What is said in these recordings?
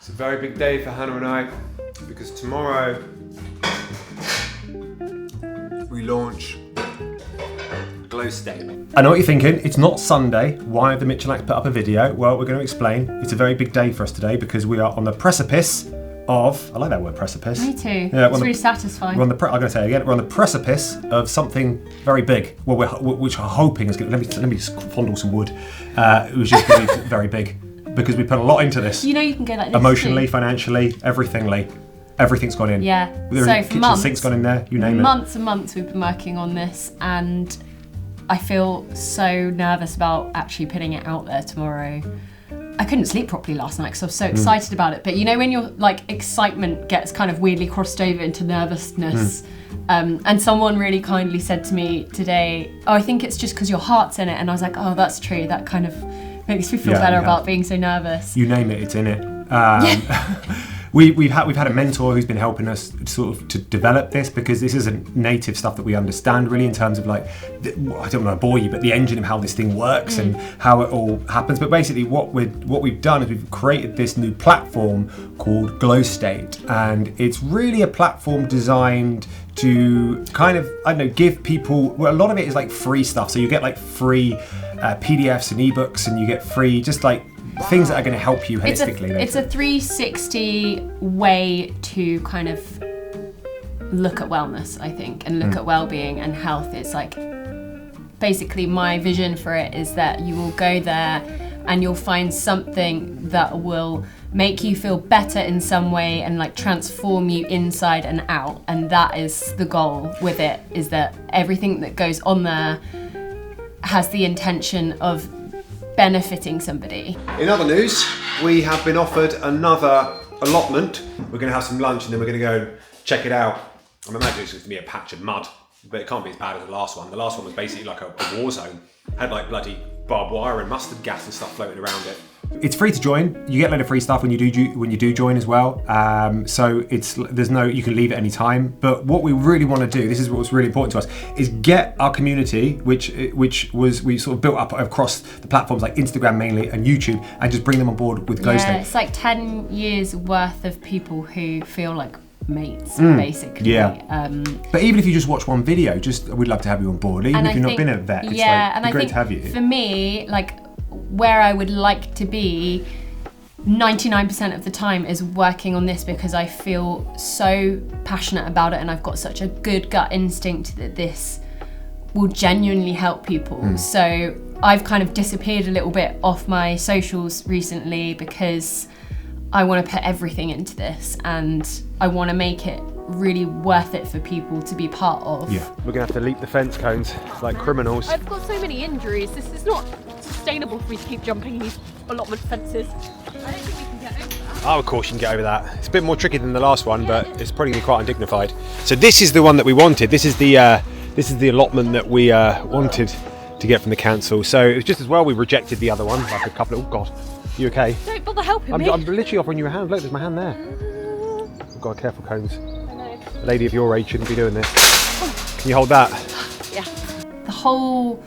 It's a very big day for Hannah and I because tomorrow we launch GlowState. I know what you're thinking, it's not Sunday. Why have the Mitchells put up a video? Well, we're going to explain. It's a very big day for us today because we are on the precipice of, I like that word, precipice. Me too. Yeah, it's really satisfying. I'm going to say it again, we're on the precipice of something very big. Well, which we're hoping is going to, let me fondle some wood. It was just going to be very big because we put a lot into this. You know you can go like this emotionally, too. Financially, everything's gone in. Yeah. So for months, sink's gone in there, you name it. Months and months we've been working on this, and I feel so nervous about actually putting it out there tomorrow. I couldn't sleep properly last night because I was so excited about it. But you know when your excitement gets kind of weirdly crossed over into nervousness. And someone really kindly said to me today, "Oh, I think it's just because your heart's in it." And I was like, "Oh, that's true. That kind of makes me feel better about being so nervous." You name it, it's in it. We've had a mentor who's been helping us sort of to develop this because this isn't native stuff that we understand really in terms of I don't want to bore you, but the engine of how this thing works and how it all happens. But basically what we've done is we've created this new platform called GlowState, and it's really a platform designed to kind of, give people, well, a lot of it is free stuff. So you get free PDFs and ebooks, and you get free things that are going to help you holistically. It's a 360 way to kind of look at wellness, I think, and look at well-being and health. It's basically my vision for it is that you will go there and you'll find something that will make you feel better in some way and transform you inside and out. And that is the goal with it, is that everything that goes on there has the intention of benefiting somebody. In other news, we have been offered another allotment. We're going to have some lunch and then we're going to go check it out. I'm imagining it's going to be a patch of mud, but it can't be as bad as the last one. The last one was basically like a war zone. Had bloody barbed wire and mustard gas and stuff floating around it. It's free to join. You get a load of free stuff when you do join as well. So you can leave at any time. But what we really want to do, this is what's really important to us, is get our community, which we sort of built up across the platforms like Instagram mainly and YouTube, and just bring them on board with GlowState. Yeah, it's 10 years worth of people who feel like mates, basically. Yeah. But even if you just watch one video, we'd love to have you on board. Even if you've not been a vet, it's great to have you. For me, where I would like to be 99% of the time is working on this because I feel so passionate about it and I've got such a good gut instinct that this will genuinely help people. So I've kind of disappeared a little bit off my socials recently because I want to put everything into this and I want to make it really worth it for people to be part of. Yeah, we're gonna have to leap the fence cones like criminals. I've got so many injuries. This is not sustainable for me to keep jumping these allotment fences. I don't think we can get over that. Oh, of course you can get over that. It's a bit more tricky than the last one, but it's probably gonna be quite undignified. So this is the one that we wanted. This is the allotment that we wanted to get from the council. So it was just as well we rejected the other one, a couple of, oh God, you okay? Don't bother helping me. I'm literally offering you a hand. Look, there's my hand there. Oh God, careful cones. I know. A lady of your age shouldn't be doing this. Can you hold that? Yeah. The whole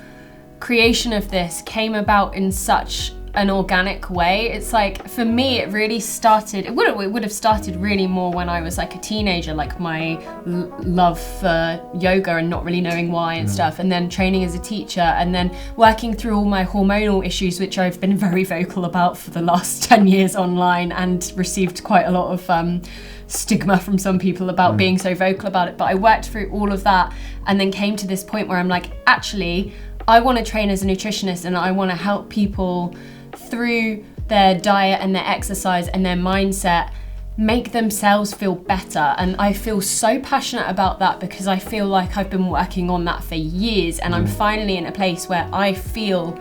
creation of this came about in such an organic way. It's for me, it really started, it would have started really more when I was a teenager, my love for yoga and not really knowing why and stuff, and then training as a teacher, and then working through all my hormonal issues, which I've been very vocal about for the last 10 years online and received quite a lot of stigma from some people about being so vocal about it. But I worked through all of that and then came to this point where I'm actually, I want to train as a nutritionist and I want to help people through their diet and their exercise and their mindset make themselves feel better. And I feel so passionate about that because I feel like I've been working on that for years and I'm finally in a place where I feel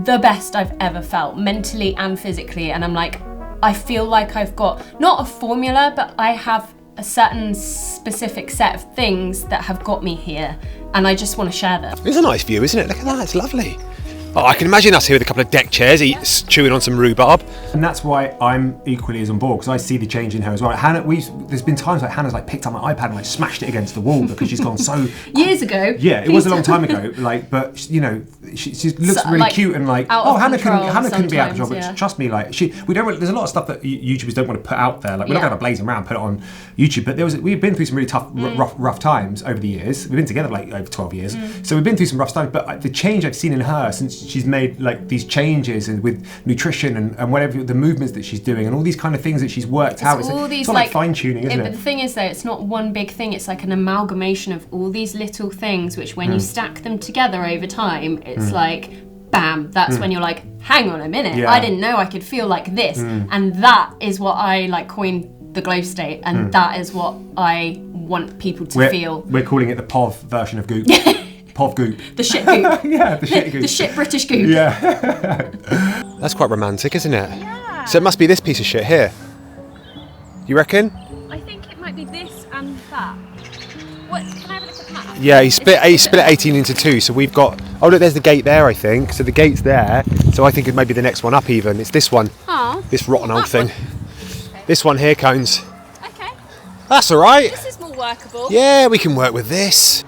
the best I've ever felt, mentally and physically. And I feel like I've got not a formula, but I have a certain specific set of things that have got me here and I just want to share them. It's a nice view, isn't it? Look at that, it's lovely. Oh, I can imagine us here with a couple of deck chairs, chewing on some rhubarb. And that's why I'm equally as on board, because I see the change in her as well. Hannah, there's been times like Hannah's like picked up my iPad and like smashed it against the wall because she's gone so. Years ago. Yeah, it was a long time ago. Like, but you know, she looks really like, cute and like, out oh, of Hannah control couldn't be out of control. sometimes, But trust me, like we don't. There's a lot of stuff that YouTubers don't want to put out there. Like we're not going to blaze them around, put it on YouTube. But we've been through some really tough, rough times over the years. We've been together like over 12 years, so we've been through some rough times. But the change I've seen in her since she's made like these changes and with nutrition and whatever the movements that she's doing and all these kind of things that she's worked out. It's all these like fine tuning, isn't it? But the thing is though, it's not one big thing. It's like an amalgamation of all these little things, which when you stack them together over time, it's like, bam, that's when you're like, hang on a minute, I didn't know I could feel like this. And that is what I like coined the GlowState, and that is what I want people to feel. We're calling it the POV version of Goop. POV Goop. The shit goop. Yeah, the shit goop. The shit British goop. Yeah. That's quite romantic, isn't it? Yeah. So it must be this piece of shit here. You reckon? I think it might be this and that. What? Can I have a look at the map? Yeah, he split 18 into two. So we've got. Oh look, there's the gate there. I think. So the gate's there. So I think it may be the next one up. Even it's this one. Oh. This rotten old thing. Okay. This one here, Cones. Okay. That's all right. This is more workable. Yeah, we can work with this.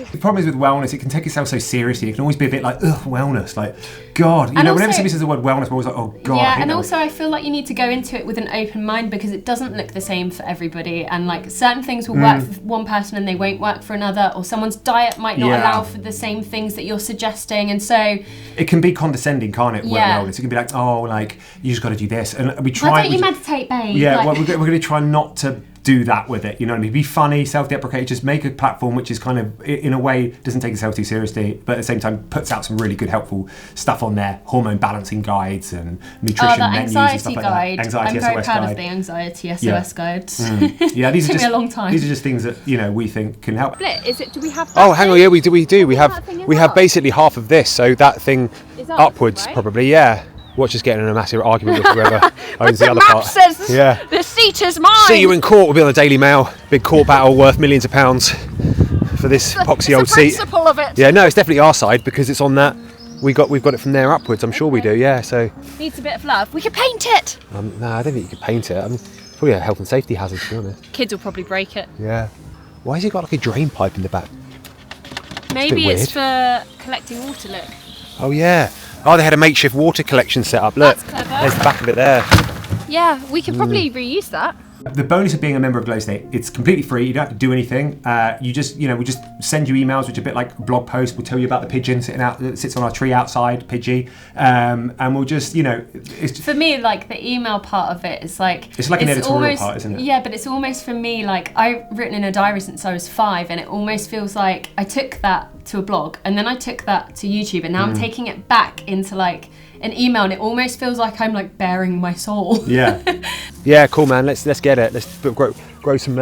The problem is with wellness, it can take itself so seriously. It can always be a bit like, ugh, wellness. Like, God. You know, whenever somebody says the word wellness, I'm always like, oh, God. Yeah, and also I feel like you need to go into it with an open mind because it doesn't look the same for everybody. And like certain things will work for one person and they won't work for another. Or someone's diet might not allow for the same things that you're suggesting. And so... It can be condescending, can't it? Yeah. Wellness. It can be like, oh, like, you just got to do this. And we try... Why don't you meditate, babe? Yeah, like... well, we're going to try not to do that with it, you know what I mean? Be funny, self-deprecate, just make a platform which is kind of, in a way, doesn't take itself too seriously, but at the same time puts out some really good helpful stuff on there, hormone balancing guides and nutrition menus and stuff like guide. that. Anxiety I'm very SOS proud guide. of the anxiety SOS guide. Yeah, these are Took just me a long time. These are just things that, you know, we think can help. Split? Is it? Do we have? That Oh, hang on. Yeah, we do. We have that thing as we have well? basically half of this. So that thing Is up, upwards, right? probably. Yeah. Watch us getting in a massive argument with whoever owns the other map part. says Yeah. the seat is mine. See you in court. We'll be on the Daily Mail. Big court battle worth millions of pounds for this epoxy old the seat. principle of it. Yeah, no, it's definitely our side because it's on that. We've got it from there upwards. I'm sure we do. Yeah. So Needs a bit of love. We could paint it. no, I don't think you could paint it. I mean, it's probably a health and safety hazard to be honest. Kids will probably break it. Yeah. Why has he got like a drain pipe in the back? Maybe weird. it's for collecting water. Look. Oh yeah. Oh, they had a makeshift water collection set up. Look, That's clever. there's the back of it there. Yeah, we could probably reuse that. The bonus of being a member of GlowState, it's completely free. You don't have to do anything. You just, you know, we just send you emails, which are a bit like blog posts. We'll tell you about the pigeon that sits on our tree outside, Pidgey, and we'll just, you know, it's For me, like the email part of it is like It's like an editorial almost, part, isn't it? Yeah, but it's almost for me like I've written in a diary since I was 5, and it almost feels like I took that to a blog, and then I took that to YouTube, and now I'm taking it back into like an email, and it almost feels like I'm like bearing my soul. yeah. Yeah, cool, man. Let's get it. Let's grow some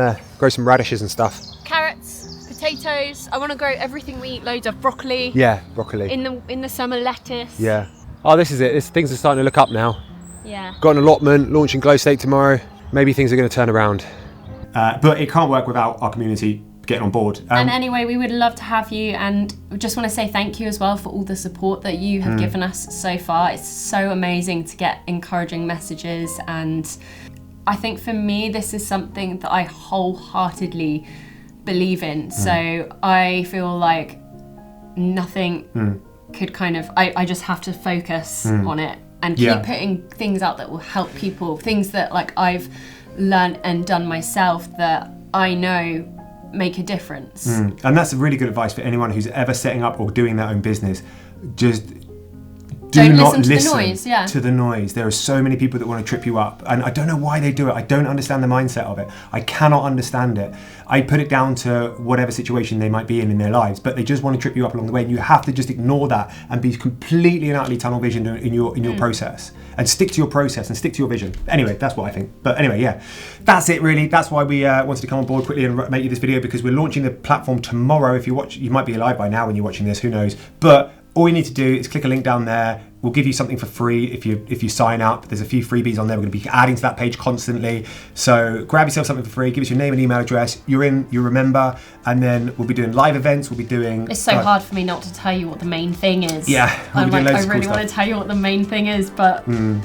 radishes and stuff. Carrots, potatoes. I want to grow everything we eat. Loads of broccoli. Yeah, broccoli. In the summer, lettuce. Yeah. Oh, this is it. Things are starting to look up now. Yeah. Got an allotment, launching GlowState tomorrow. Maybe things are going to turn around. But it can't work without our community getting on board. And anyway, we would love to have you, and we just want to say thank you as well for all the support that you have given us so far. It's so amazing to get encouraging messages, and I think for me this is something that I wholeheartedly believe in. So I feel like nothing could kind of, I just have to focus on it and keep putting things out that will help people, things that like I've learned and done myself that I know make a difference. And that's a really good advice for anyone who's ever setting up or doing their own business. Just do Don't not listen to the noise, yeah. to the noise. There are so many people that want to trip you up, and I don't know why they do it. I don't understand the mindset of it. I cannot understand it. I put it down to whatever situation they might be in their lives, but they just want to trip you up along the way, and you have to just ignore that and be completely and utterly tunnel visioned in your process, and stick to your process and stick to your vision. Anyway, that's what I think. But anyway, yeah, that's it really. That's why we wanted to come on board quickly and make you this video, because we're launching the platform tomorrow. If you watch, you might be live by now when you're watching this, who knows, but all you need to do is click a link down there. We'll give you something for free if you sign up. There's a few freebies on there. We're going to be adding to that page constantly. So grab yourself something for free. Give us your name and email address. You're in. You remember. And then we'll be doing live events. We'll be doing. It's so hard for me not to tell you what the main thing is. Yeah, I'm like, I really want to tell you what the main thing is, but been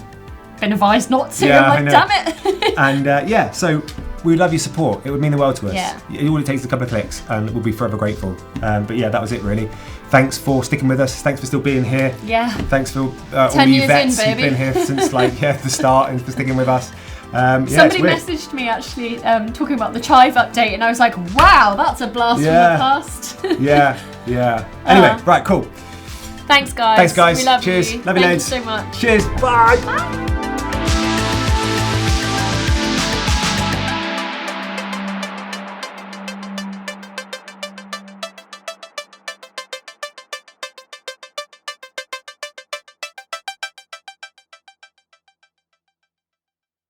advised not to. Yeah, I'm like, damn it. And so we would love your support. It would mean the world to us. Yeah. All it takes is a couple of clicks, and we'll be forever grateful. But yeah, that was it really. Thanks for sticking with us. Thanks for still being here. Yeah. Thanks for all 10 you years vets in, who've baby. been here since the start and for sticking with us. Somebody messaged me actually talking about the Chive update, and I was like, wow, that's a blast from the past. yeah. Anyway, right, cool. Thanks, guys. Thanks, guys. We love Cheers. you. Love you, Thank loads. you so much. Cheers. Bye. Bye.